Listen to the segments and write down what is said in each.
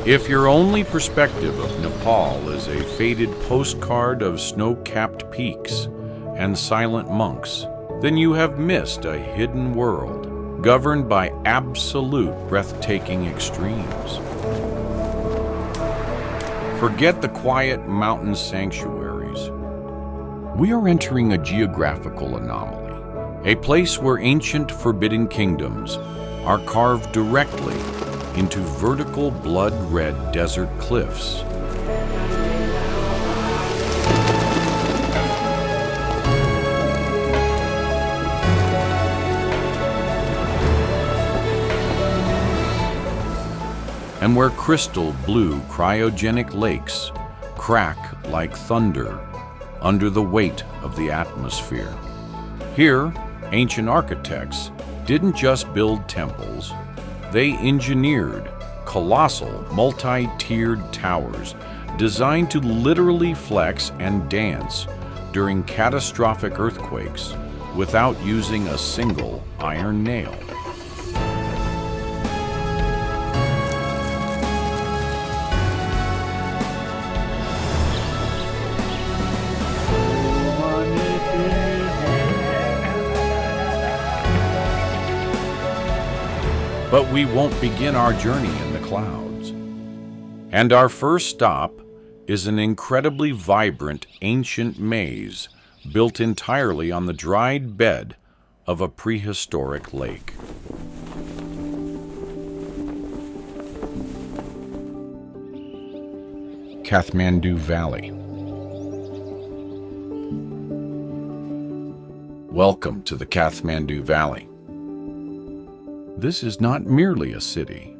If your only perspective of Nepal is a faded postcard of snow-capped peaks and silent monks, then you have missed a hidden world governed by absolute breathtaking extremes. Forget the quiet mountain sanctuaries. We are entering a geographical anomaly, a place where ancient forbidden kingdoms are carved directly into vertical blood-red desert cliffs. And where crystal blue cryogenic lakes crack like thunder under the weight of the atmosphere. Here, ancient architects didn't just build temples, they engineered colossal, multi-tiered towers designed to literally flex and dance during catastrophic earthquakes without using a single iron nail. But we won't begin our journey in the clouds. And our first stop is an incredibly vibrant ancient maze built entirely on the dried bed of a prehistoric lake. Kathmandu Valley. Welcome to the Kathmandu Valley. This is not merely a city.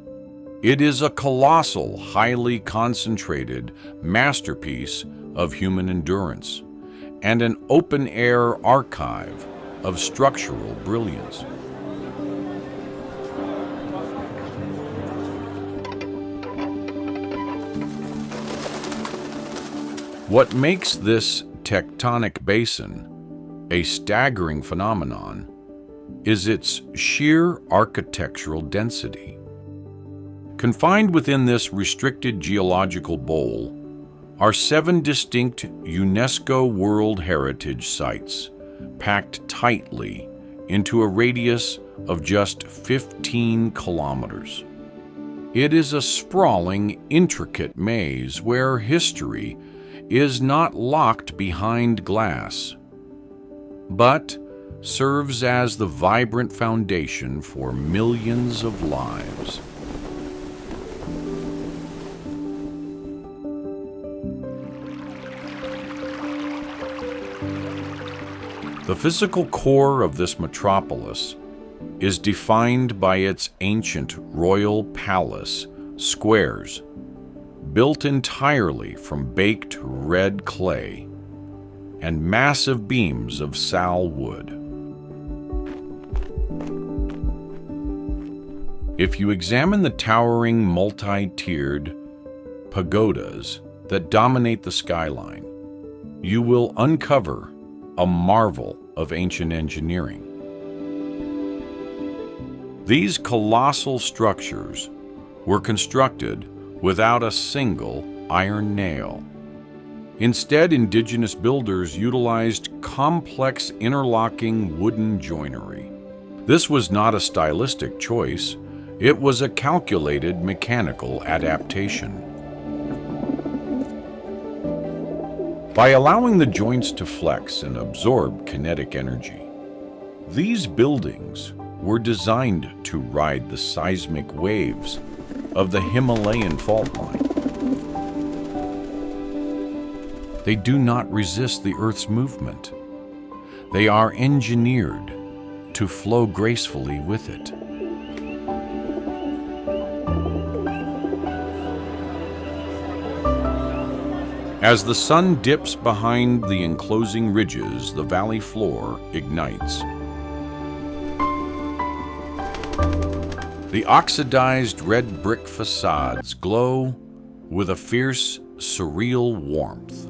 It is a colossal, highly concentrated masterpiece of human endurance and an open-air archive of structural brilliance. What makes this tectonic basin a staggering phenomenon is its sheer architectural density. Confined within this restricted geological bowl are 7 distinct UNESCO World Heritage Sites, packed tightly into a radius of just 15 kilometers. It is a sprawling, intricate maze where history is not locked behind glass, but serves as the vibrant foundation for millions of lives. The physical core of this metropolis is defined by its ancient royal palace squares, built entirely from baked red clay and massive beams of sal wood. If you examine the towering multi-tiered pagodas that dominate the skyline, you will uncover a marvel of ancient engineering. These colossal structures were constructed without a single iron nail. Instead, indigenous builders utilized complex interlocking wooden joinery. This was not a stylistic choice. It was a calculated mechanical adaptation. By allowing the joints to flex and absorb kinetic energy, these buildings were designed to ride the seismic waves of the Himalayan fault line. They do not resist the Earth's movement. They are engineered to flow gracefully with it. As the sun dips behind the enclosing ridges, the valley floor ignites. The oxidized red brick facades glow with a fierce, surreal warmth.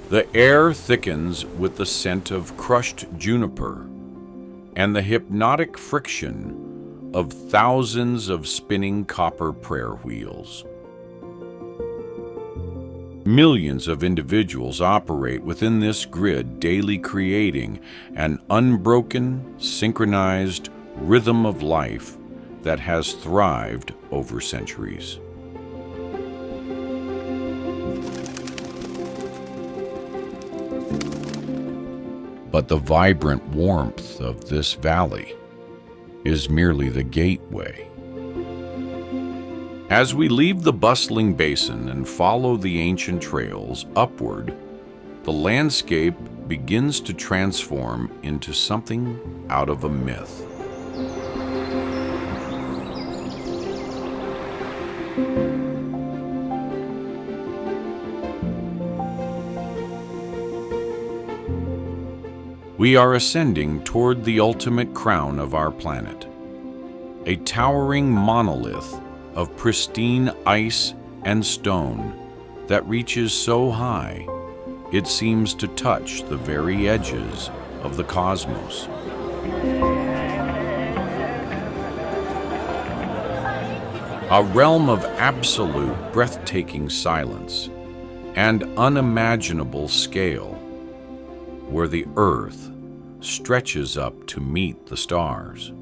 The air thickens with the scent of crushed juniper, and the hypnotic friction of thousands of spinning copper prayer wheels. Millions of individuals operate within this grid, daily creating an unbroken, synchronized rhythm of life that has thrived over centuries. But the vibrant warmth of this valley is merely the gateway. As we leave the bustling basin and follow the ancient trails upward, the landscape begins to transform into something out of a myth. We are ascending toward the ultimate crown of our planet, a towering monolith of pristine ice and stone that reaches so high it seems to touch the very edges of the cosmos. A realm of absolute, breathtaking silence and unimaginable scale, where the Earth stretches up to meet the stars.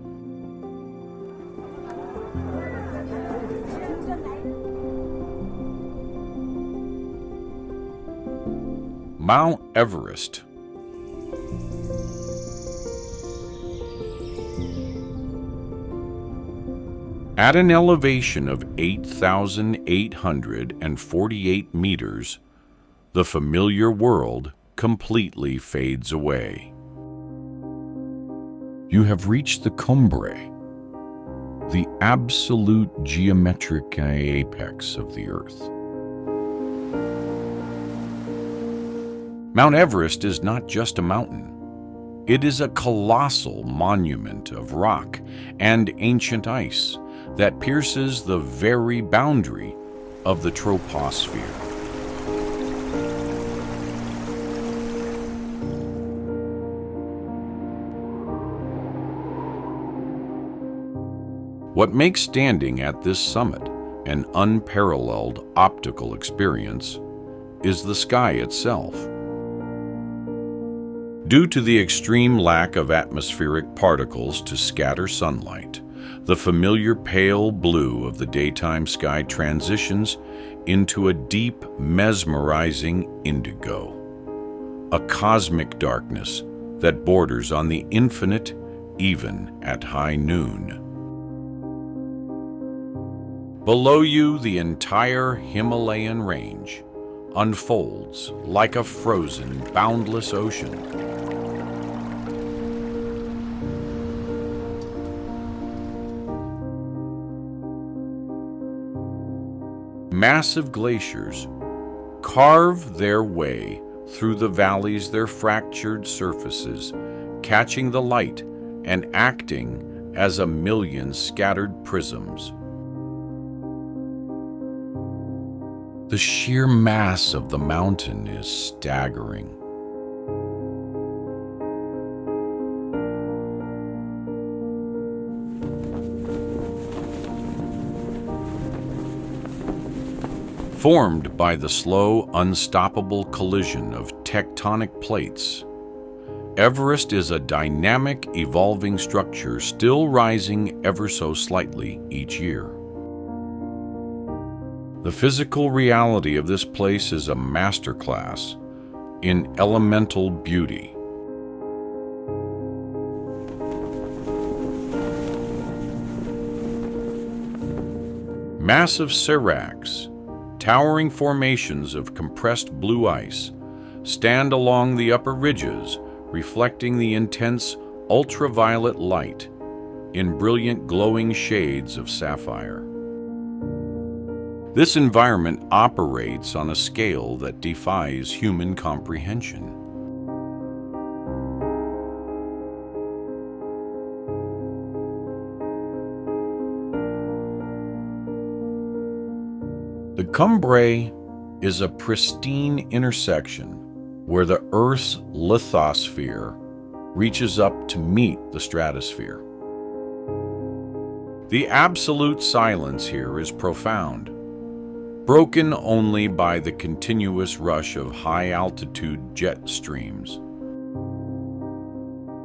Mount Everest. At an elevation of 8,848 meters, the familiar world completely fades away. You have reached the cumbre, the absolute geometric apex of the Earth. Mount Everest is not just a mountain. It is a colossal monument of rock and ancient ice that pierces the very boundary of the troposphere. What makes standing at this summit an unparalleled optical experience is the sky itself. Due to the extreme lack of atmospheric particles to scatter sunlight, the familiar pale blue of the daytime sky transitions into a deep, mesmerizing indigo, a cosmic darkness that borders on the infinite even at high noon. Below you, the entire Himalayan range unfolds like a frozen, boundless ocean. Massive glaciers carve their way through the valleys, their fractured surfaces, catching the light and acting as a million scattered prisms. The sheer mass of the mountain is staggering. Formed by the slow, unstoppable collision of tectonic plates, Everest is a dynamic, evolving structure still rising ever so slightly each year. The physical reality of this place is a masterclass in elemental beauty. Massive seracs, towering formations of compressed blue ice, stand along the upper ridges, reflecting the intense ultraviolet light in brilliant glowing shades of sapphire. This environment operates on a scale that defies human comprehension. The cumbre is a pristine intersection where the Earth's lithosphere reaches up to meet the stratosphere. The absolute silence here is profound, broken only by the continuous rush of high-altitude jet streams.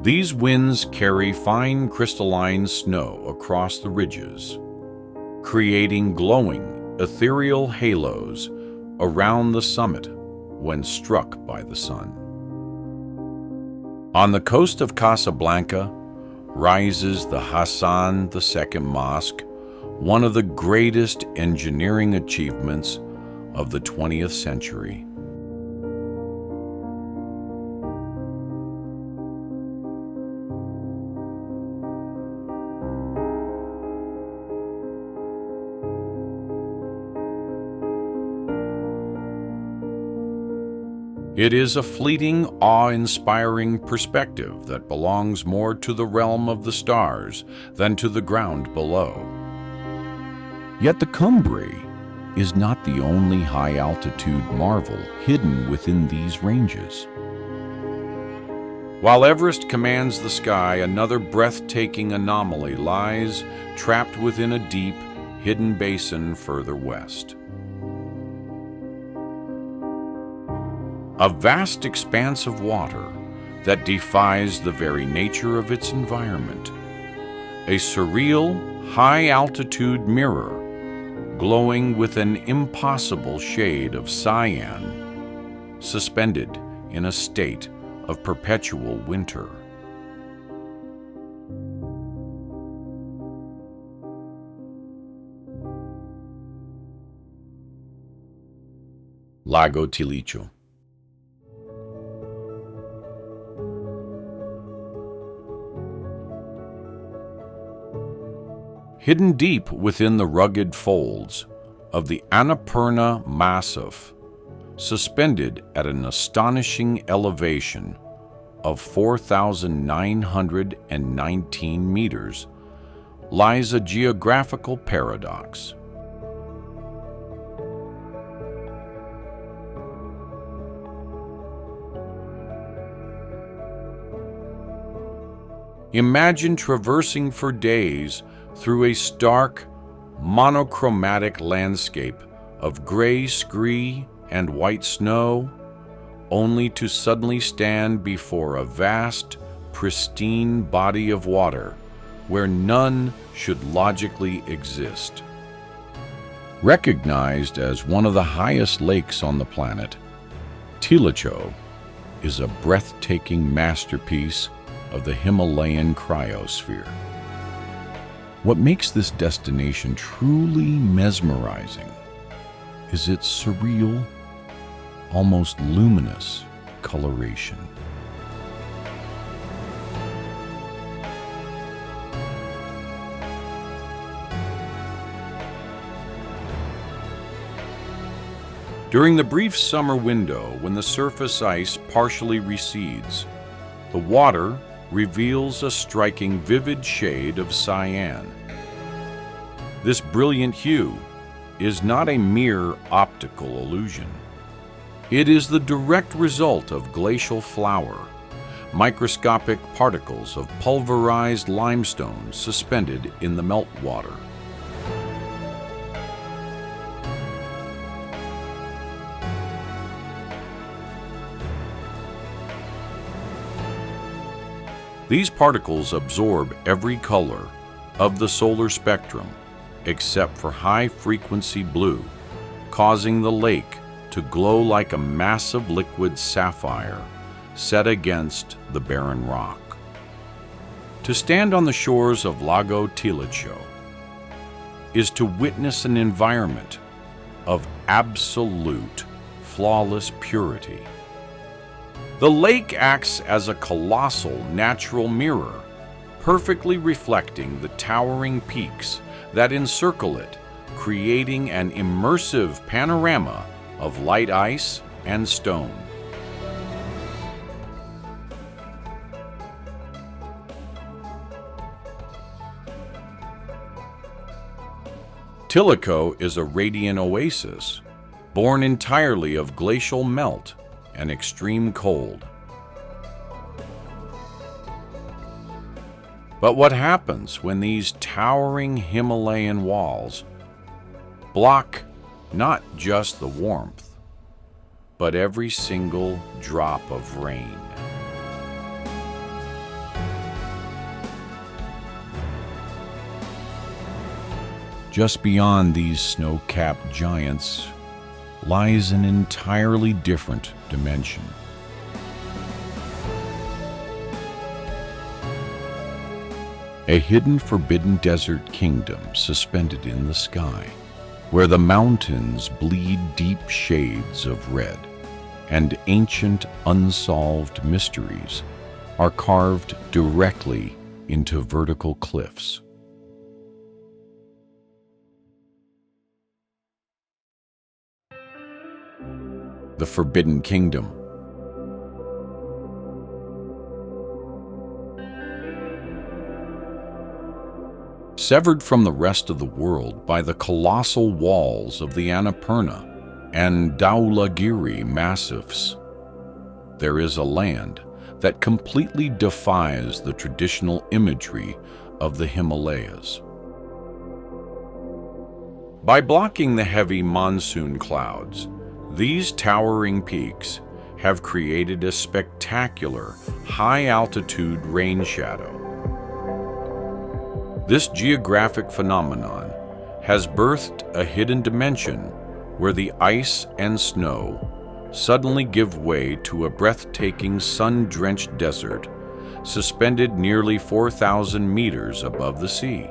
These winds carry fine crystalline snow across the ridges, creating glowing, ethereal halos around the summit when struck by the sun. On the coast of Casablanca rises the Hassan II Mosque, one of the greatest engineering achievements of the 20th century. It is a fleeting, awe-inspiring perspective that belongs more to the realm of the stars than to the ground below. Yet the Cumbre is not the only high-altitude marvel hidden within these ranges. While Everest commands the sky, another breathtaking anomaly lies trapped within a deep, hidden basin further west. A vast expanse of water that defies the very nature of its environment. A surreal, high-altitude mirror glowing with an impossible shade of cyan, suspended in a state of perpetual winter. Lago Tilicho. Hidden deep within the rugged folds of the Annapurna Massif, suspended at an astonishing elevation of 4,919 meters, lies a geographical paradox. Imagine traversing for days through a stark, monochromatic landscape of gray scree and white snow, only to suddenly stand before a vast, pristine body of water where none should logically exist. Recognized as one of the highest lakes on the planet, Tilicho is a breathtaking masterpiece of the Himalayan cryosphere. What makes this destination truly mesmerizing is its surreal, almost luminous coloration. During the brief summer window when the surface ice partially recedes, the water reveals a striking vivid shade of cyan. This brilliant hue is not a mere optical illusion. It is the direct result of glacial flour, microscopic particles of pulverized limestone suspended in the meltwater. These particles absorb every color of the solar spectrum except for high-frequency blue, causing the lake to glow like a massive liquid sapphire set against the barren rock. To stand on the shores of Lago Tilicho is to witness an environment of absolute, flawless purity. The lake acts as a colossal natural mirror, perfectly reflecting the towering peaks that encircle it, creating an immersive panorama of light ice and stone. Tilicho is a radiant oasis, born entirely of glacial melt and extreme cold. But what happens when these towering Himalayan walls block not just the warmth, but every single drop of rain? Just beyond these snow-capped giants lies an entirely different dimension. A hidden, forbidden desert kingdom suspended in the sky, where the mountains bleed deep shades of red, and ancient, unsolved mysteries are carved directly into vertical cliffs. The Forbidden Kingdom. Severed from the rest of the world by the colossal walls of the Annapurna and Dhaulagiri massifs, there is a land that completely defies the traditional imagery of the Himalayas. By blocking the heavy monsoon clouds, these towering peaks have created a spectacular, high-altitude rain shadow. This geographic phenomenon has birthed a hidden dimension where the ice and snow suddenly give way to a breathtaking sun-drenched desert suspended nearly 4,000 meters above the sea.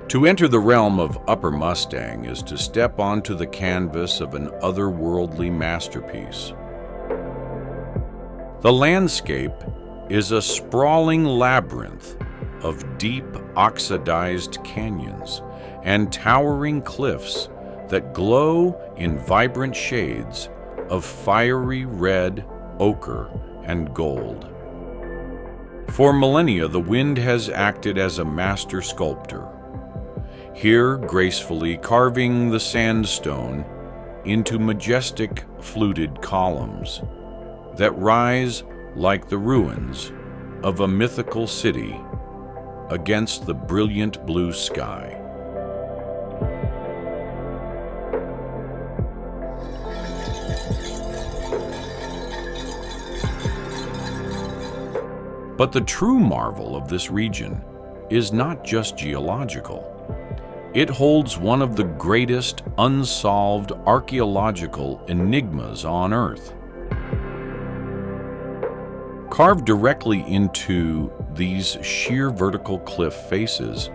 To enter the realm of Upper Mustang is to step onto the canvas of an otherworldly masterpiece. The landscape is a sprawling labyrinth of deep, oxidized canyons and towering cliffs that glow in vibrant shades of fiery red, ochre, and gold. For millennia, the wind has acted as a master sculptor, here gracefully carving the sandstone into majestic fluted columns that rise like the ruins of a mythical city against the brilliant blue sky. But the true marvel of this region is not just geological. It holds one of the greatest unsolved archaeological enigmas on Earth. Carved directly into these sheer vertical cliff faces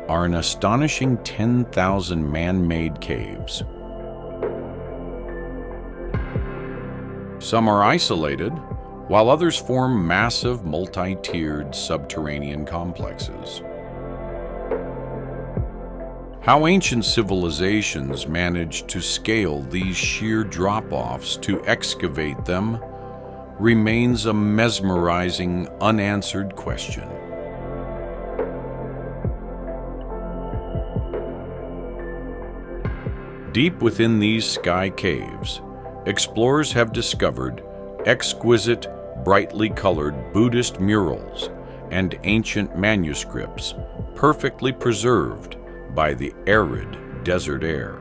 are an astonishing 10,000 man-made caves. Some are isolated, while others form massive multi-tiered subterranean complexes. How ancient civilizations managed to scale these sheer drop-offs to excavate them remains a mesmerizing, unanswered question. Deep within these sky caves, explorers have discovered exquisite, brightly colored Buddhist murals and ancient manuscripts perfectly preserved by the arid desert air.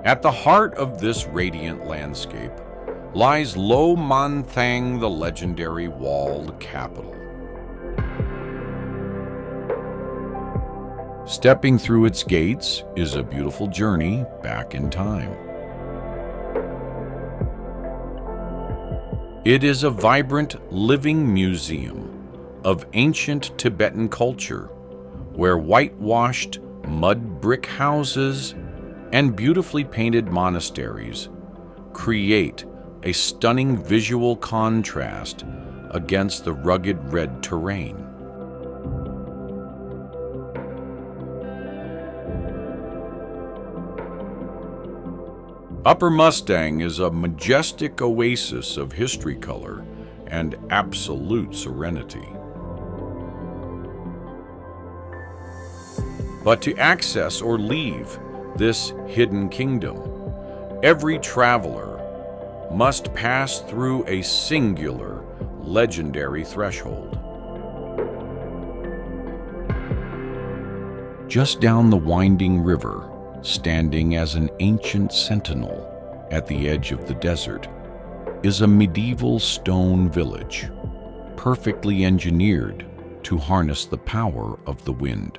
At the heart of this radiant landscape lies Lo Man Thang, the legendary walled capital. Stepping through its gates is a beautiful journey back in time. It is a vibrant, living museum of ancient Tibetan culture, where whitewashed mud brick houses and beautifully painted monasteries create a stunning visual contrast against the rugged red terrain. Upper Mustang is a majestic oasis of history color and absolute serenity. But to access or leave this hidden kingdom, every traveler must pass through a singular, legendary threshold. Just down the winding river, standing as an ancient sentinel at the edge of the desert, is a medieval stone village, perfectly engineered to harness the power of the wind.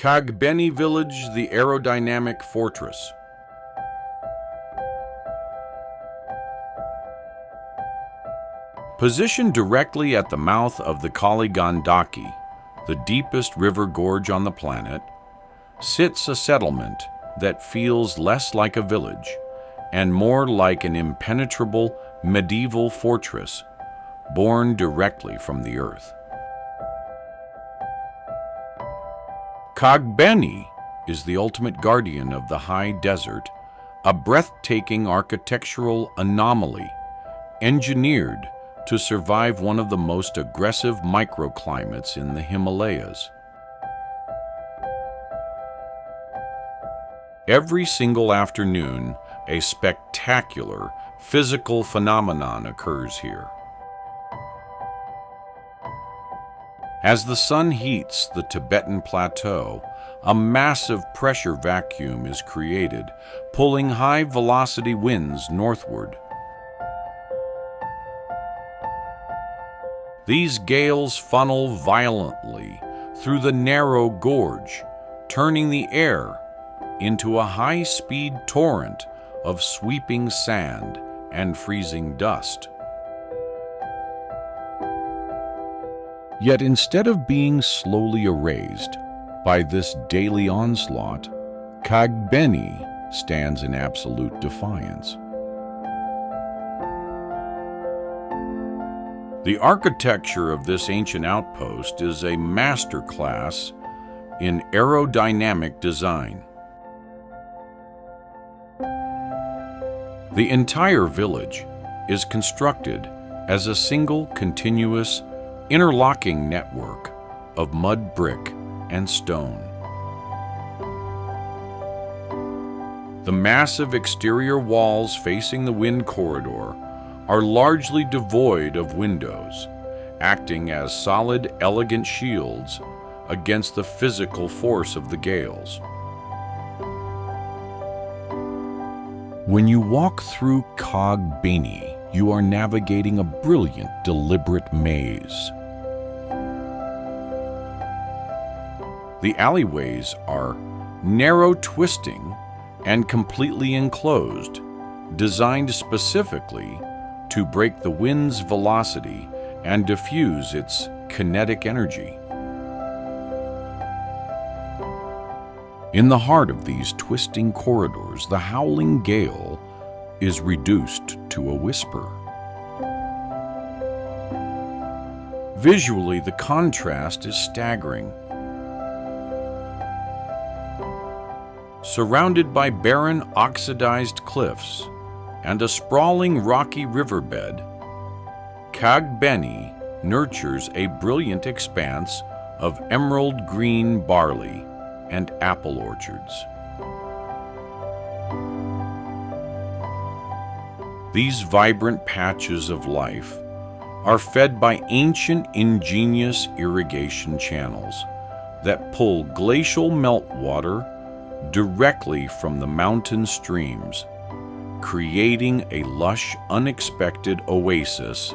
Kagbeni Village, the Aerodynamic Fortress. Positioned directly at the mouth of the Kaligandaki, the deepest river gorge on the planet, sits a settlement that feels less like a village and more like an impenetrable medieval fortress born directly from the earth. Kagbeni is the ultimate guardian of the high desert, a breathtaking architectural anomaly engineered to survive one of the most aggressive microclimates in the Himalayas. Every single afternoon, a spectacular physical phenomenon occurs here. As the sun heats the Tibetan plateau, a massive pressure vacuum is created, pulling high-velocity winds northward. These gales funnel violently through the narrow gorge, turning the air into a high-speed torrent of sweeping sand and freezing dust. Yet instead of being slowly erased by this daily onslaught, Kagbeni stands in absolute defiance. The architecture of this ancient outpost is a masterclass in aerodynamic design. The entire village is constructed as a single continuous interlocking network of mud brick and stone. The massive exterior walls facing the wind corridor are largely devoid of windows, acting as solid, elegant shields against the physical force of the gales. When you walk through Kagbeni, you are navigating a brilliant, deliberate maze. The alleyways are narrow, twisting, and completely enclosed, designed specifically to break the wind's velocity and diffuse its kinetic energy. In the heart of these twisting corridors, the howling gale is reduced to a whisper. Visually, the contrast is staggering. Surrounded by barren, oxidized cliffs and a sprawling rocky riverbed, Kagbeni nurtures a brilliant expanse of emerald green barley and apple orchards. These vibrant patches of life are fed by ancient, ingenious irrigation channels that pull glacial meltwater directly from the mountain streams, creating a lush, unexpected oasis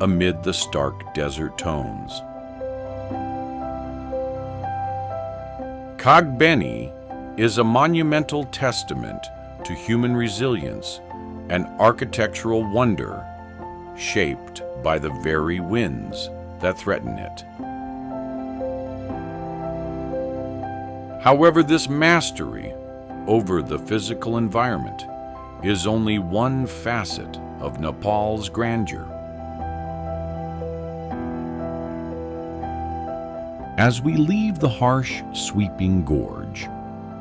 amid the stark desert tones. Kagbeni is a monumental testament to human resilience and architectural wonder shaped by the very winds that threaten it. However, this mastery over the physical environment is only one facet of Nepal's grandeur. As we leave the harsh, sweeping gorge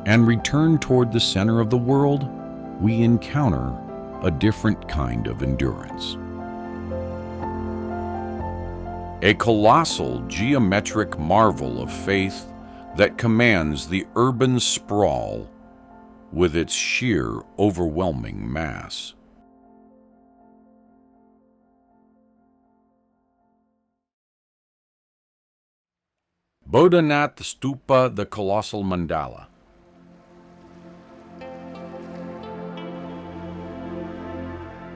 and return toward the center of the world, we encounter a different kind of endurance. A colossal geometric marvel of faith that commands the urban sprawl with its sheer, overwhelming mass. Boudhanath Stupa, the Colossal Mandala.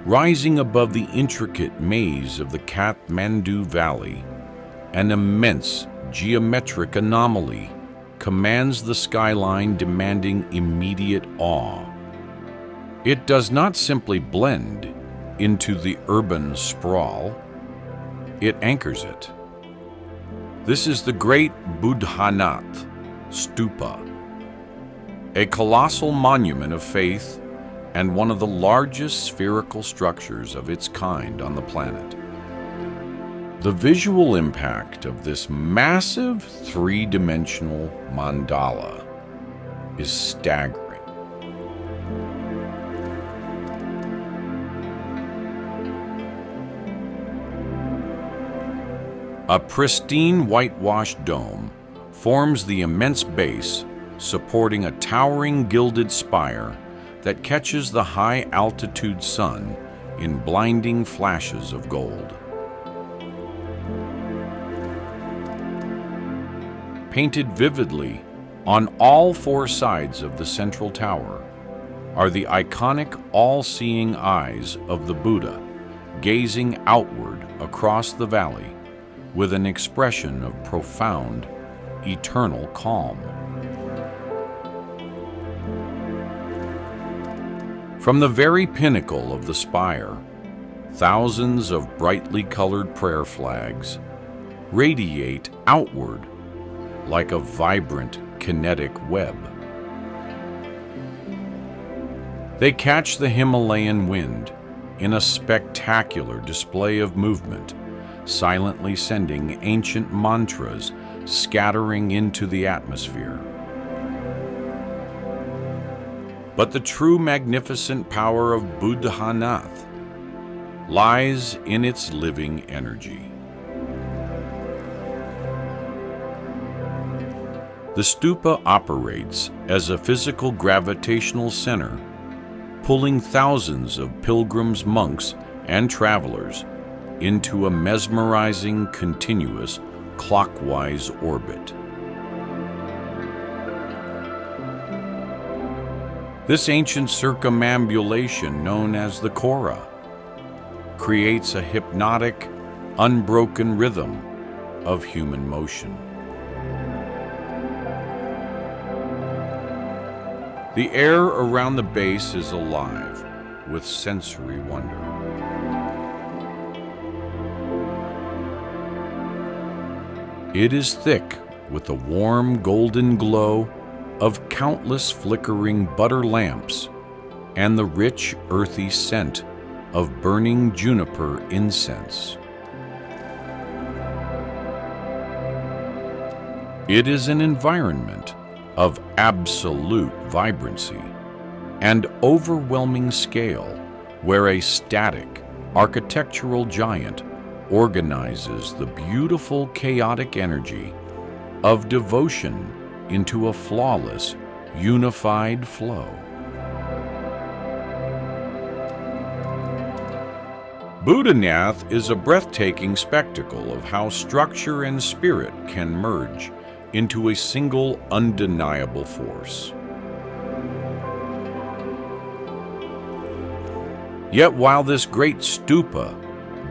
Rising above the intricate maze of the Kathmandu Valley, an immense geometric anomaly commands the skyline, demanding immediate awe. It does not simply blend into the urban sprawl, it anchors it. This is the great Boudhanath Stupa, a colossal monument of faith and one of the largest spherical structures of its kind on the planet. The visual impact of this massive three-dimensional mandala is staggering. A pristine whitewashed dome forms the immense base, supporting a towering gilded spire that catches the high-altitude sun in blinding flashes of gold. Painted vividly on all four sides of the central tower are the iconic all-seeing eyes of the Buddha, gazing outward across the valley with an expression of profound, eternal calm. From the very pinnacle of the spire, thousands of brightly colored prayer flags radiate outward like a vibrant kinetic web. They catch the Himalayan wind in a spectacular display of movement, silently sending ancient mantras scattering into the atmosphere. But the true magnificent power of Boudhanath lies in its living energy. The stupa operates as a physical gravitational center, pulling thousands of pilgrims, monks, and travelers into a mesmerizing, continuous, clockwise orbit. This ancient circumambulation, known as the Kora, creates a hypnotic, unbroken rhythm of human motion. The air around the base is alive with sensory wonder. It is thick with the warm golden glow of countless flickering butter lamps and the rich earthy scent of burning juniper incense. It is an environment of absolute vibrancy and overwhelming scale, where a static architectural giant organizes the beautiful chaotic energy of devotion into a flawless, unified flow. Boudhanath is a breathtaking spectacle of how structure and spirit can merge into a single undeniable force. Yet while this great stupa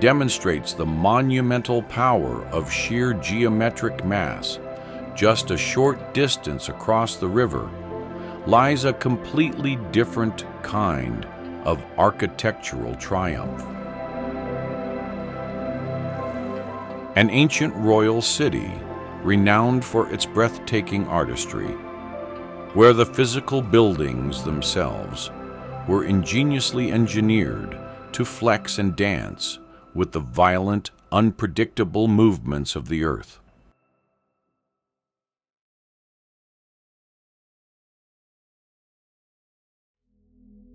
demonstrates the monumental power of sheer geometric mass, just a short distance across the river lies a completely different kind of architectural triumph. An ancient royal city renowned for its breathtaking artistry, where the physical buildings themselves were ingeniously engineered to flex and dance with the violent, unpredictable movements of the earth.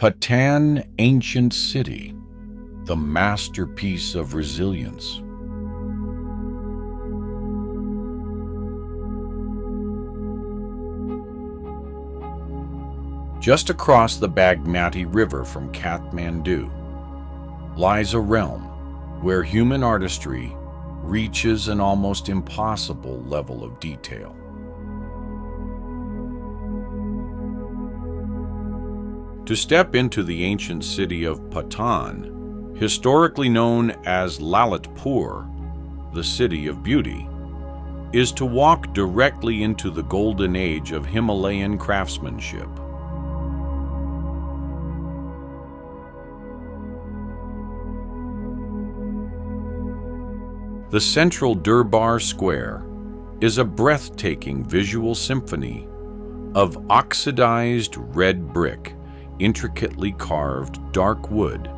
Patan Ancient City, the masterpiece of resilience. Just across the Baghmati River from Kathmandu lies a realm where human artistry reaches an almost impossible level of detail. To step into the ancient city of Patan, historically known as Lalitpur, the City of Beauty, is to walk directly into the golden age of Himalayan craftsmanship. The central Durbar Square is a breathtaking visual symphony of oxidized red brick, intricately carved dark wood,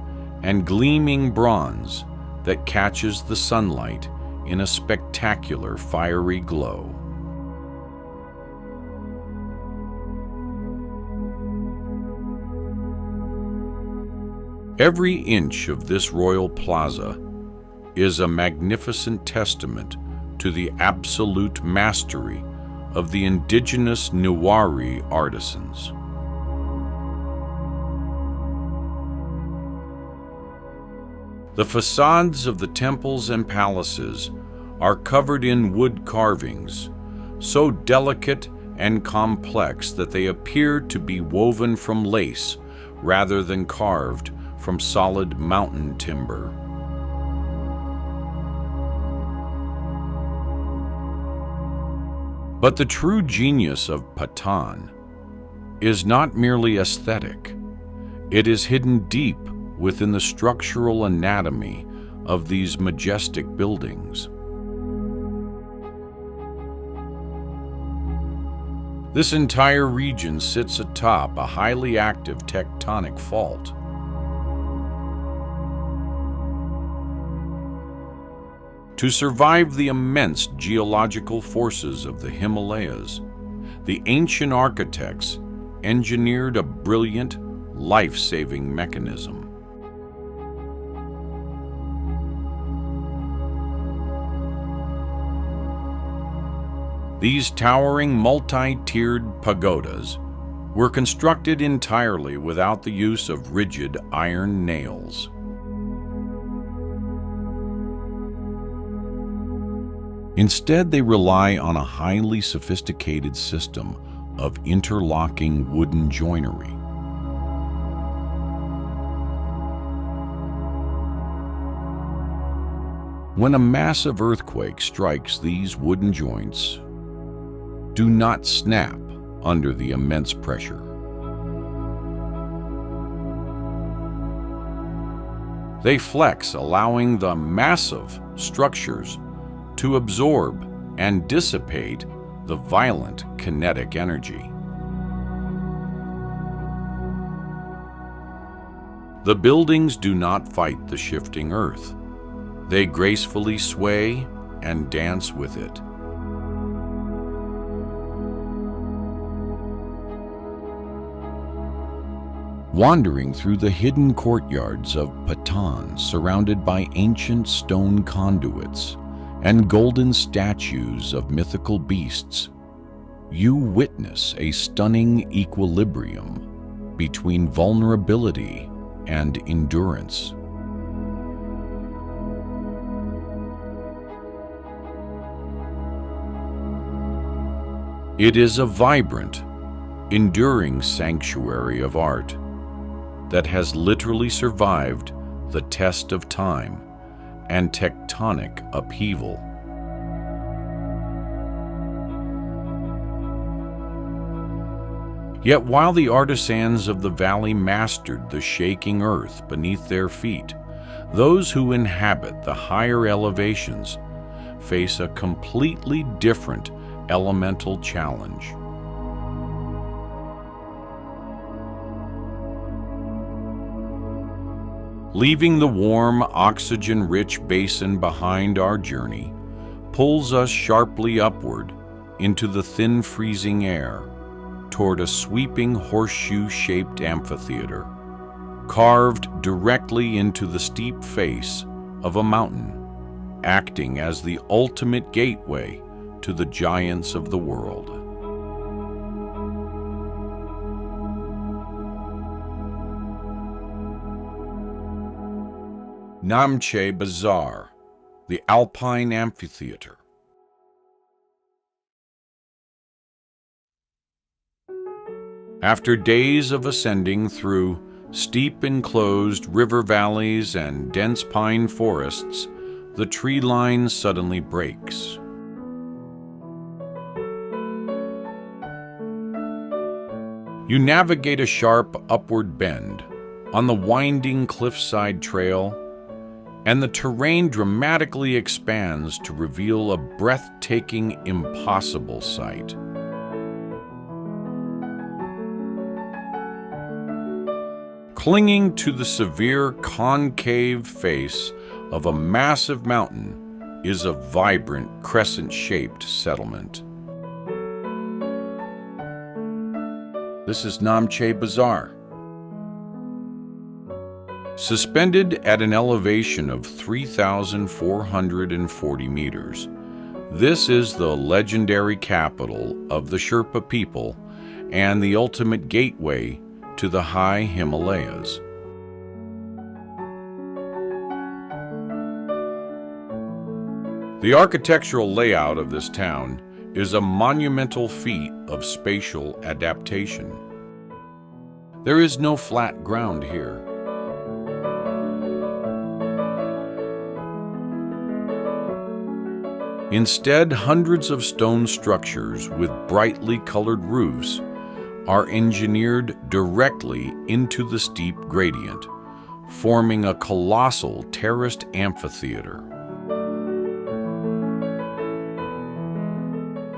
and gleaming bronze that catches the sunlight in a spectacular fiery glow. Every inch of this royal plaza is a magnificent testament to the absolute mastery of the indigenous Newari artisans. The facades of the temples and palaces are covered in wood carvings, so delicate and complex that they appear to be woven from lace rather than carved from solid mountain timber. But the true genius of Patan is not merely aesthetic. It is hidden deep within the structural anatomy of these majestic buildings. This entire region sits atop a highly active tectonic fault. To survive the immense geological forces of the Himalayas, the ancient architects engineered a brilliant, life-saving mechanism. These towering multi-tiered pagodas were constructed entirely without the use of rigid iron nails. Instead, they rely on a highly sophisticated system of interlocking wooden joinery. When a massive earthquake strikes, these wooden joints do not snap under the immense pressure. They flex, allowing the massive structures to absorb and dissipate the violent kinetic energy. The buildings do not fight the shifting earth. They gracefully sway and dance with it. Wandering through the hidden courtyards of Patan, surrounded by ancient stone conduits and golden statues of mythical beasts, you witness a stunning equilibrium between vulnerability and endurance. It is a vibrant, enduring sanctuary of art that has literally survived the test of time and tectonic upheaval. Yet while the artisans of the valley mastered the shaking earth beneath their feet, those who inhabit the higher elevations face a completely different elemental challenge. Leaving the warm, oxygen-rich basin behind, our journey pulls us sharply upward into the thin freezing air toward a sweeping horseshoe-shaped amphitheater carved directly into the steep face of a mountain, acting as the ultimate gateway to the giants of the world. Namche Bazaar, the Alpine Amphitheater. After days of ascending through steep enclosed river valleys and dense pine forests, the tree line suddenly breaks. You navigate a sharp upward bend on the winding cliffside trail, and the terrain dramatically expands to reveal a breathtaking, impossible sight. Clinging to the severe concave face of a massive mountain is a vibrant crescent-shaped settlement. This is Namche Bazaar. Suspended at an elevation of 3,440 meters, this is the legendary capital of the Sherpa people and the ultimate gateway to the high Himalayas. The architectural layout of this town is a monumental feat of spatial adaptation. There is no flat ground here. Instead, hundreds of stone structures with brightly colored roofs are engineered directly into the steep gradient, forming a colossal terraced amphitheater.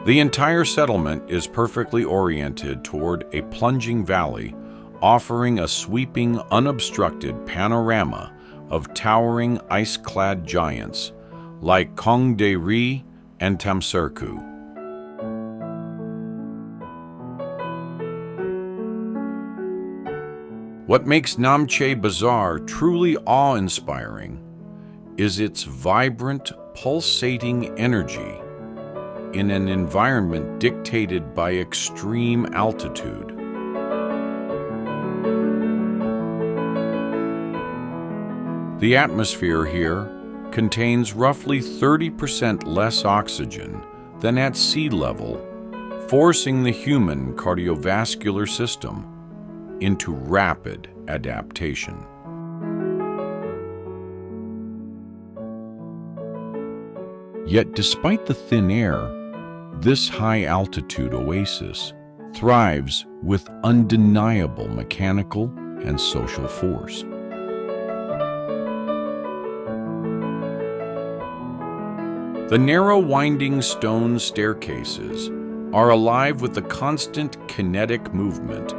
The entire settlement is perfectly oriented toward a plunging valley, offering a sweeping, unobstructed panorama of towering ice-clad giants like Kagbeni and Tamserku. What makes Namche Bazaar truly awe-inspiring is its vibrant, pulsating energy in an environment dictated by extreme altitude. The atmosphere here contains roughly 30% less oxygen than at sea level, forcing the human cardiovascular system into rapid adaptation. Yet despite the thin air, this high-altitude oasis thrives with undeniable mechanical and social force. The narrow, winding stone staircases are alive with the constant kinetic movement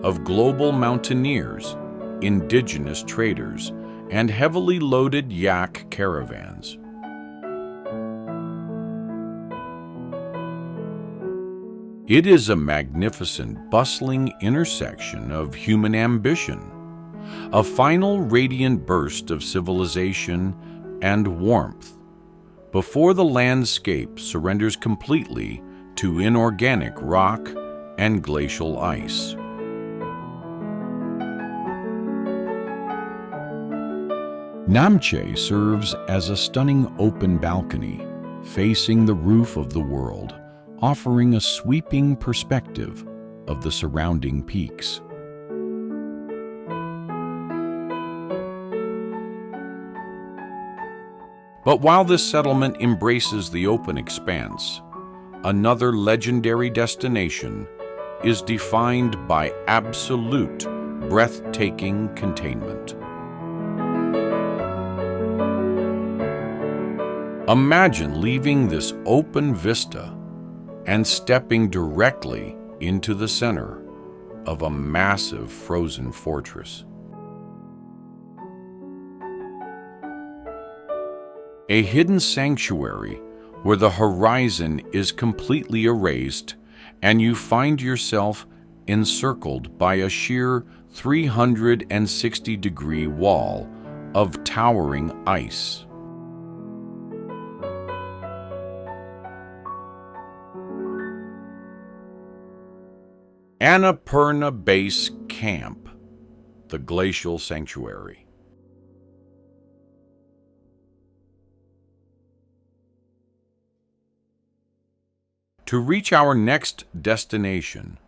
of global mountaineers, indigenous traders, and heavily loaded yak caravans. It is a magnificent, bustling intersection of human ambition, a final radiant burst of civilization and warmth, before the landscape surrenders completely to inorganic rock and glacial ice. Namche serves as a stunning open balcony facing the roof of the world, offering a sweeping perspective of the surrounding peaks. But while this settlement embraces the open expanse, another legendary destination is defined by absolute, breathtaking containment. Imagine leaving this open vista and stepping directly into the center of a massive frozen fortress. A hidden sanctuary where the horizon is completely erased and you find yourself encircled by a sheer 360-degree wall of towering ice. Annapurna Base Camp, the Glacial Sanctuary. To reach our next destination,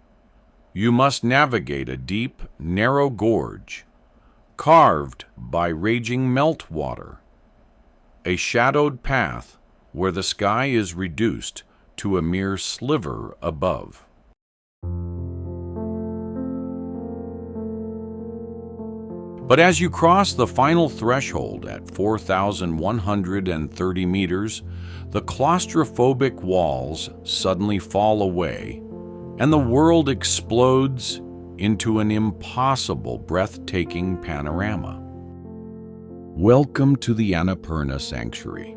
you must navigate a deep, narrow gorge, carved by raging meltwater, a shadowed path where the sky is reduced to a mere sliver above. But as you cross the final threshold at 4,130 meters, the claustrophobic walls suddenly fall away, and the world explodes into an impossible, breathtaking panorama. Welcome to the Annapurna Sanctuary.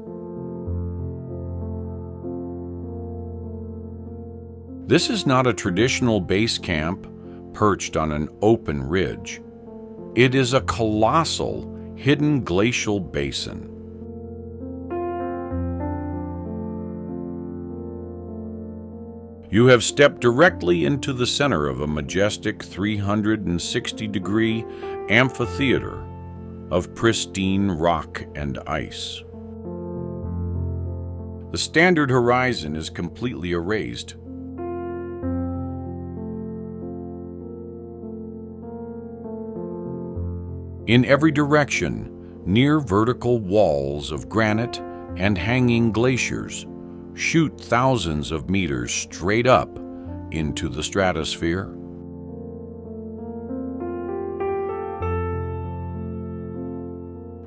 This is not a traditional base camp perched on an open ridge. It is a colossal, hidden glacial basin. You have stepped directly into the center of a majestic 360-degree amphitheater of pristine rock and ice. The standard horizon is completely erased. In every direction, near vertical walls of granite and hanging glaciers shoot thousands of meters straight up into the stratosphere.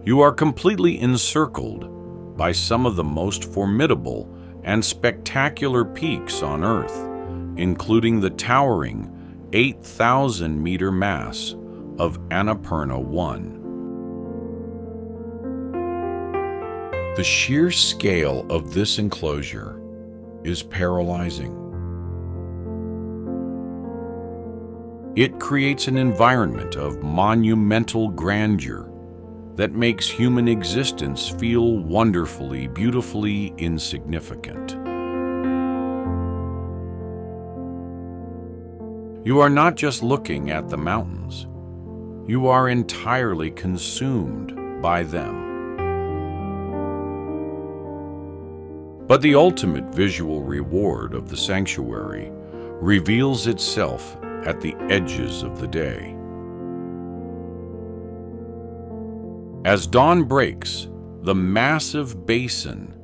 You are completely encircled by some of the most formidable and spectacular peaks on Earth, including the towering 8,000-meter mass of Annapurna 1. The sheer scale of this enclosure is paralyzing. It creates an environment of monumental grandeur that makes human existence feel wonderfully, beautifully insignificant. You are not just looking at the mountains. You are entirely consumed by them. But the ultimate visual reward of the sanctuary reveals itself at the edges of the day. As dawn breaks, the massive basin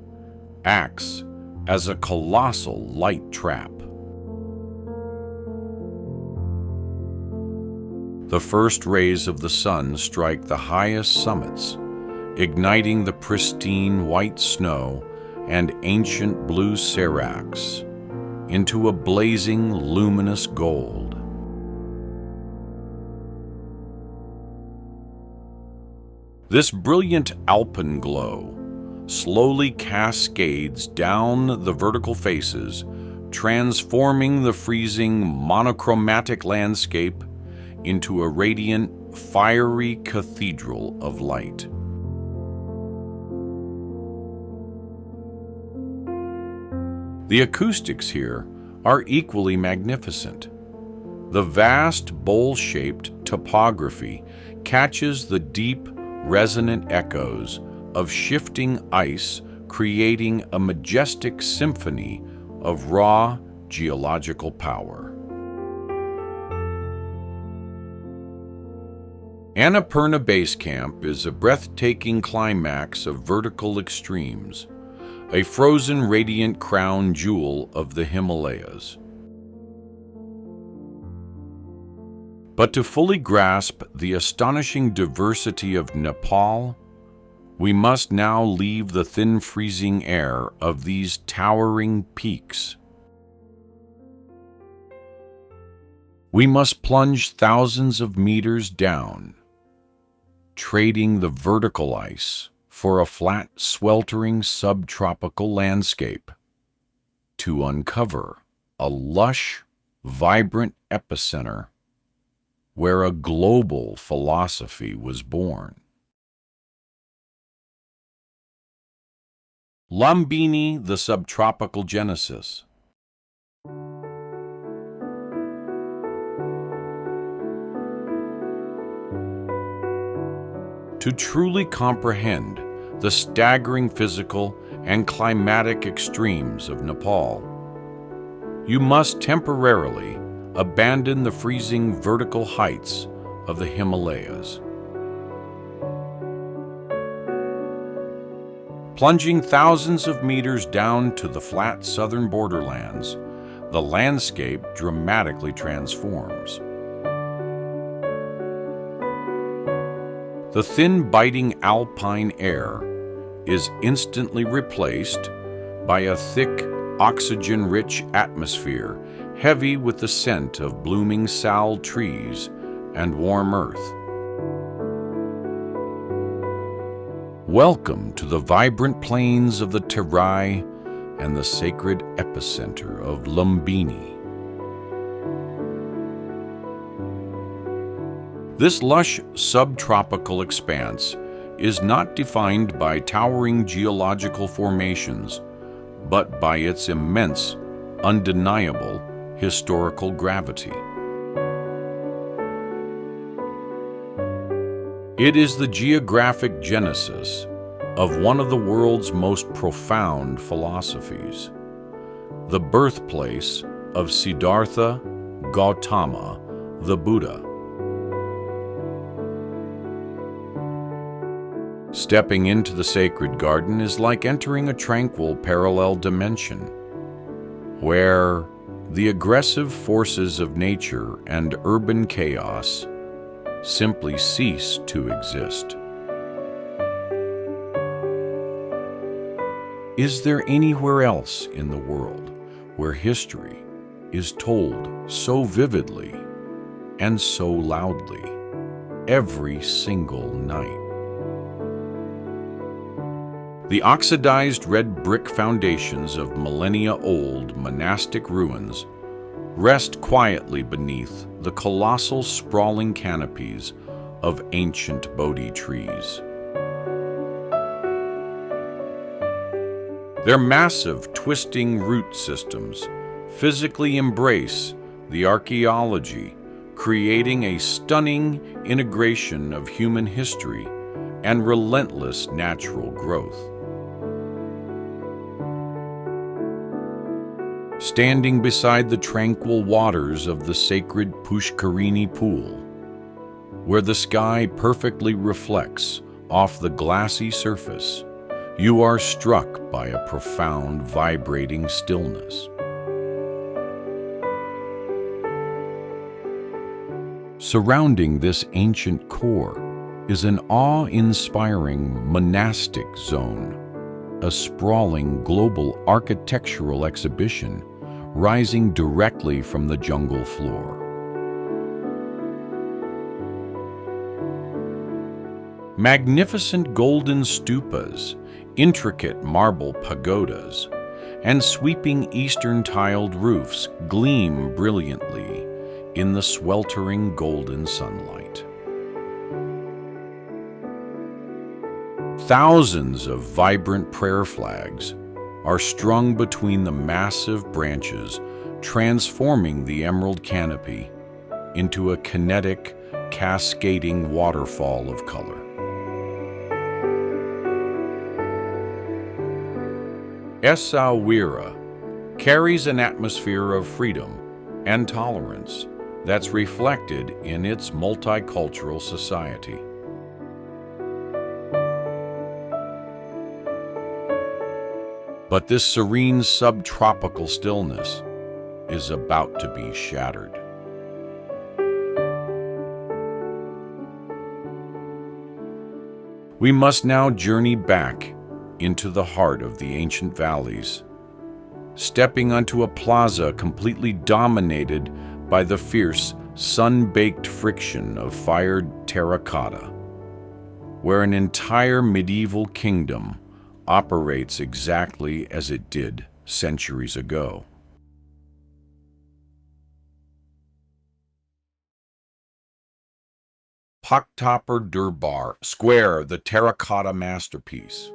acts as a colossal light trap. The first rays of the sun strike the highest summits, igniting the pristine white snow and ancient blue seracs into a blazing, luminous gold. This brilliant Alpine glow slowly cascades down the vertical faces, transforming the freezing, monochromatic landscape into a radiant, fiery cathedral of light. The acoustics here are equally magnificent. The vast bowl-shaped topography catches the deep, resonant echoes of shifting ice, creating a majestic symphony of raw geological power. Annapurna Base Camp is a breathtaking climax of vertical extremes, a frozen radiant crown jewel of the Himalayas. But to fully grasp the astonishing diversity of Nepal, we must now leave the thin freezing air of these towering peaks. We must plunge thousands of meters down, trading the vertical ice for a flat, sweltering subtropical landscape, to uncover a lush, vibrant epicenter where a global philosophy was born. Lumbini, the subtropical genesis. To truly comprehend the staggering physical and climatic extremes of Nepal, you must temporarily abandon the freezing vertical heights of the Himalayas. Plunging thousands of meters down to the flat southern borderlands, the landscape dramatically transforms. The thin, biting alpine air is instantly replaced by a thick, oxygen-rich atmosphere, heavy with the scent of blooming sal trees and warm earth. Welcome to the vibrant plains of the Terai and the sacred epicenter of Lumbini. This lush subtropical expanse is not defined by towering geological formations, but by its immense, undeniable historical gravity. It is the geographic genesis of one of the world's most profound philosophies, the birthplace of Siddhartha Gautama, the Buddha. Stepping into the sacred garden is like entering a tranquil parallel dimension, where the aggressive forces of nature and urban chaos simply cease to exist. Is there anywhere else in the world where history is told so vividly and so loudly every single night? The oxidized red brick foundations of millennia-old monastic ruins rest quietly beneath the colossal sprawling canopies of ancient Bodhi trees. Their massive, twisting root systems physically embrace the archaeology, creating a stunning integration of human history and relentless natural growth. Standing beside the tranquil waters of the sacred Pushkarini pool, where the sky perfectly reflects off the glassy surface, you are struck by a profound, vibrating stillness. Surrounding this ancient core is an awe-inspiring monastic zone, a sprawling global architectural exhibition rising directly from the jungle floor. Magnificent golden stupas, intricate marble pagodas, and sweeping eastern tiled roofs gleam brilliantly in the sweltering golden sunlight. Thousands of vibrant prayer flags are strung between the massive branches, transforming the emerald canopy into a kinetic, cascading waterfall of color. Essaouira carries an atmosphere of freedom and tolerance that's reflected in its multicultural society. But this serene subtropical stillness is about to be shattered. We must now journey back into the heart of the ancient valleys, stepping onto a plaza completely dominated by the fierce, sun-baked friction of fired terracotta, where an entire medieval kingdom operates exactly as it did centuries ago. Pagoda Square, the terracotta masterpiece.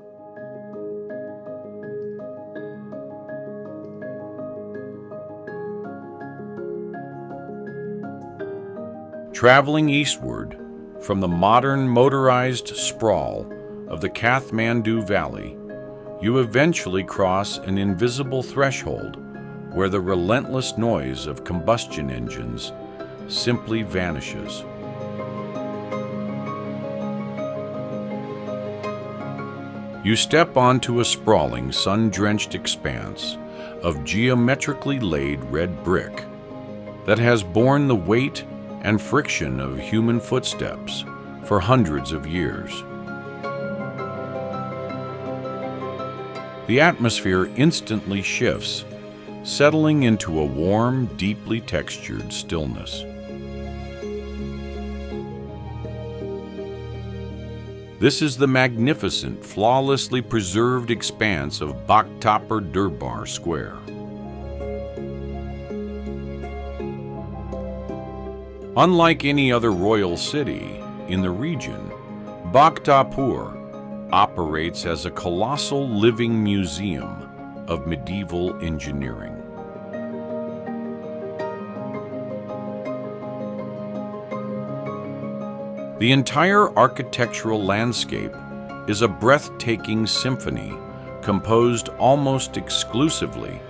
Traveling eastward from the modern motorized sprawl of the Kathmandu Valley, you eventually cross an invisible threshold where the relentless noise of combustion engines simply vanishes. You step onto a sprawling, sun-drenched expanse of geometrically laid red brick that has borne the weight and friction of human footsteps for hundreds of years. The atmosphere instantly shifts, settling into a warm, deeply textured stillness. This is the magnificent, flawlessly preserved expanse of Pagoda Square. Unlike any other royal city in the region, Bhaktapur operates as a colossal living museum of medieval engineering. The entire architectural landscape is a breathtaking symphony composed almost exclusively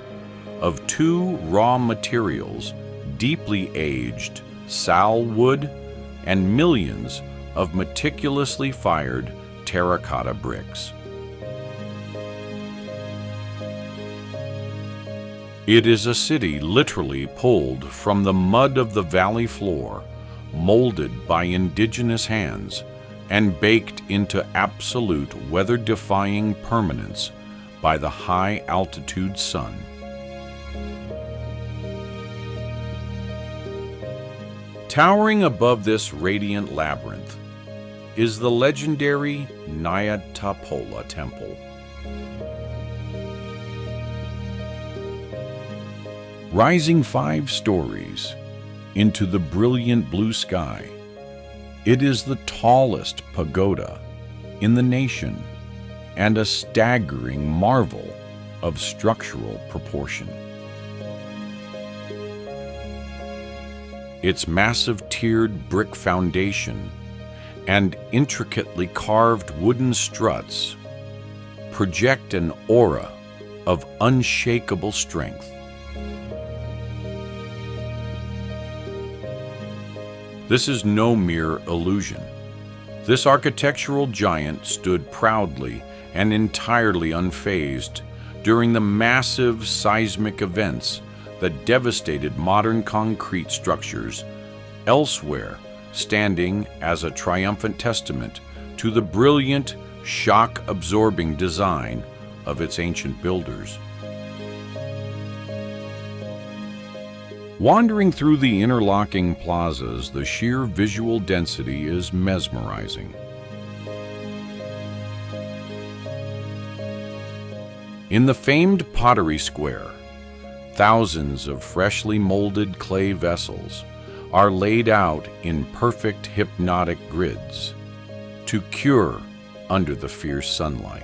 of two raw materials, deeply aged sal wood and millions of meticulously fired terracotta bricks. It is a city literally pulled from the mud of the valley floor, molded by indigenous hands, and baked into absolute weather-defying permanence by the high-altitude sun. Towering above this radiant labyrinth is the legendary Nyatapola Temple. Rising 5 stories into the brilliant blue sky, it is the tallest pagoda in the nation and a staggering marvel of structural proportion. Its massive tiered brick foundation and intricately carved wooden struts project an aura of unshakable strength. This is no mere illusion. This architectural giant stood proudly and entirely unfazed during the massive seismic events that devastated modern concrete structures, elsewhere standing as a triumphant testament to the brilliant, shock-absorbing design of its ancient builders. Wandering through the interlocking plazas, the sheer visual density is mesmerizing. In the famed Pottery Square, thousands of freshly molded clay vessels are laid out in perfect hypnotic grids to cure under the fierce sunlight.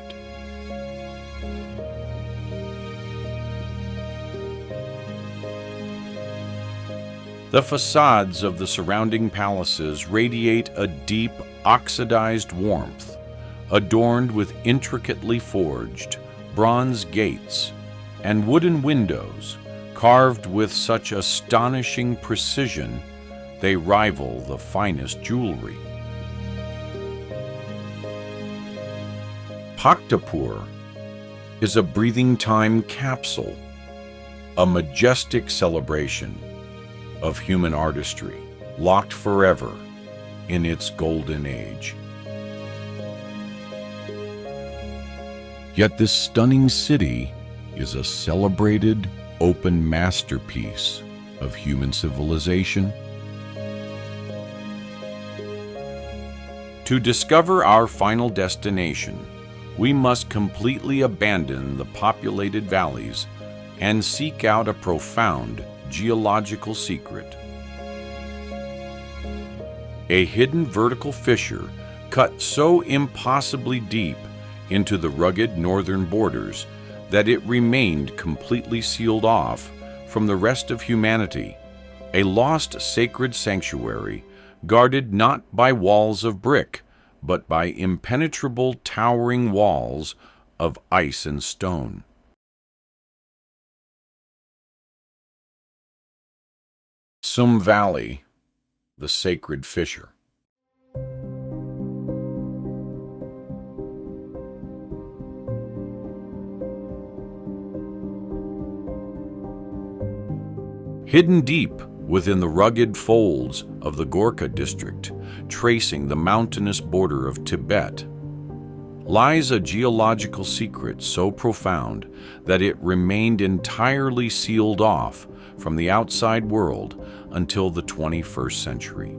The facades of the surrounding palaces radiate a deep, oxidized warmth, adorned with intricately forged bronze gates and wooden windows carved with such astonishing precision they rival the finest jewelry. Bhaktapur is a breathing time capsule, a majestic celebration of human artistry, locked forever in its golden age. Yet this stunning city is a celebrated, open masterpiece of human civilization. To discover our final destination, we must completely abandon the populated valleys and seek out a profound geological secret. a hidden vertical fissure cut so impossibly deep into the rugged northern borders that it remained completely sealed off from the rest of humanity, a lost sacred sanctuary guarded not by walls of brick, but by impenetrable towering walls of ice and stone. Sum Valley, the sacred fissure. Hidden deep within the rugged folds of the Gorkha district, tracing the mountainous border of Tibet, lies a geological secret so profound that it remained entirely sealed off from the outside world until the 21st century.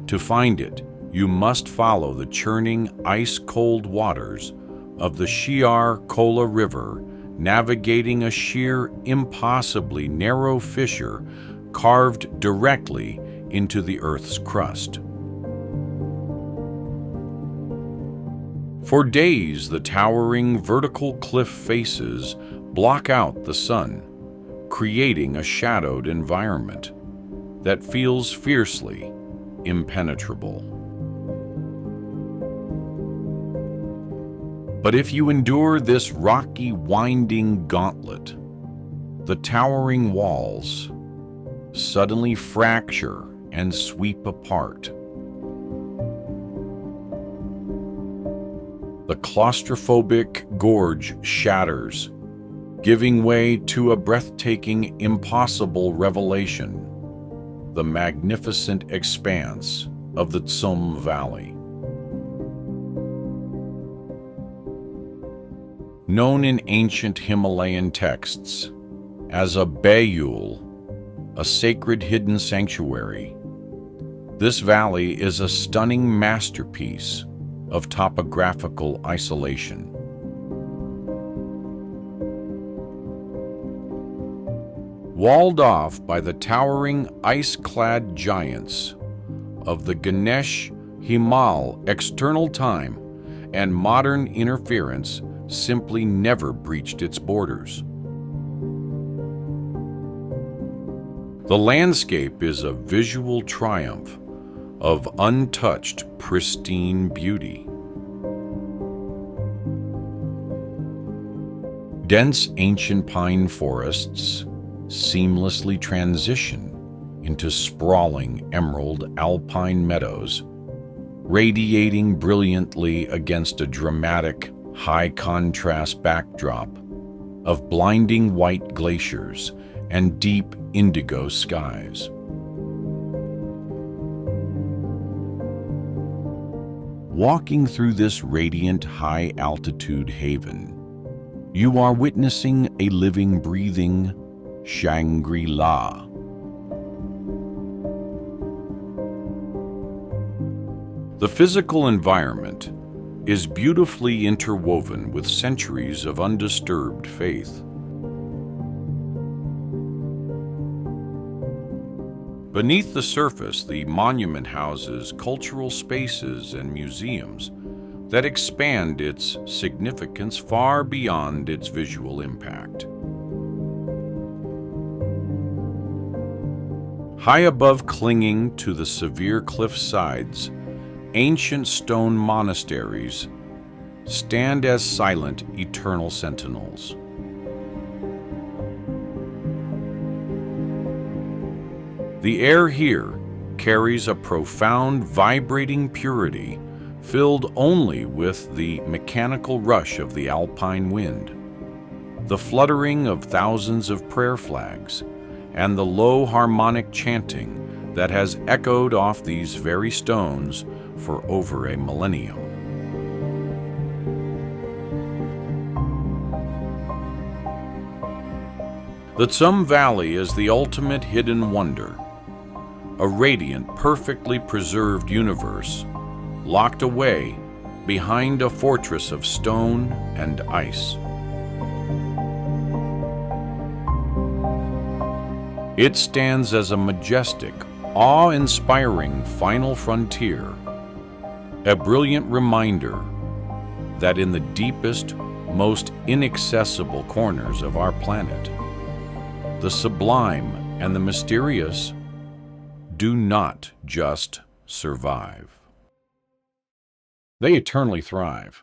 To find it, you must follow the churning ice-cold waters of the Shiar Kola River, navigating a sheer, impossibly narrow fissure carved directly into the Earth's crust. For days, the towering vertical cliff faces block out the sun, creating a shadowed environment that feels fiercely impenetrable. But if you endure this rocky, winding gauntlet, the towering walls suddenly fracture and sweep apart. The claustrophobic gorge shatters, giving way to a breathtaking, impossible revelation, the magnificent expanse of the Sum Valley. Known in ancient Himalayan texts as a Bayul, a sacred hidden sanctuary, this valley is a stunning masterpiece of topographical isolation. Walled off by the towering ice-clad giants of the Ganesh Himal, external time and modern interference simply never breached its borders. The landscape is a visual triumph of untouched, pristine beauty. Dense ancient pine forests seamlessly transition into sprawling emerald alpine meadows, radiating brilliantly against a dramatic, high-contrast backdrop of blinding white glaciers and deep indigo skies. Walking through this radiant high-altitude haven, you are witnessing a living, breathing Shangri-La. The physical environment is beautifully interwoven with centuries of undisturbed faith. Beneath the surface, the monument houses cultural spaces and museums that expand its significance far beyond its visual impact. High above, clinging to the severe cliff sides, ancient stone monasteries stand as silent, eternal sentinels. The air here carries a profound, vibrating purity, filled only with the mechanical rush of the alpine wind, the fluttering of thousands of prayer flags, and the low harmonic chanting that has echoed off these very stones for over a millennium. The Sum Valley is the ultimate hidden wonder, a radiant, perfectly preserved universe locked away behind a fortress of stone and ice. It stands as a majestic, awe-inspiring final frontier, a brilliant reminder that in the deepest, most inaccessible corners of our planet, the sublime and the mysterious do not just survive. They eternally thrive.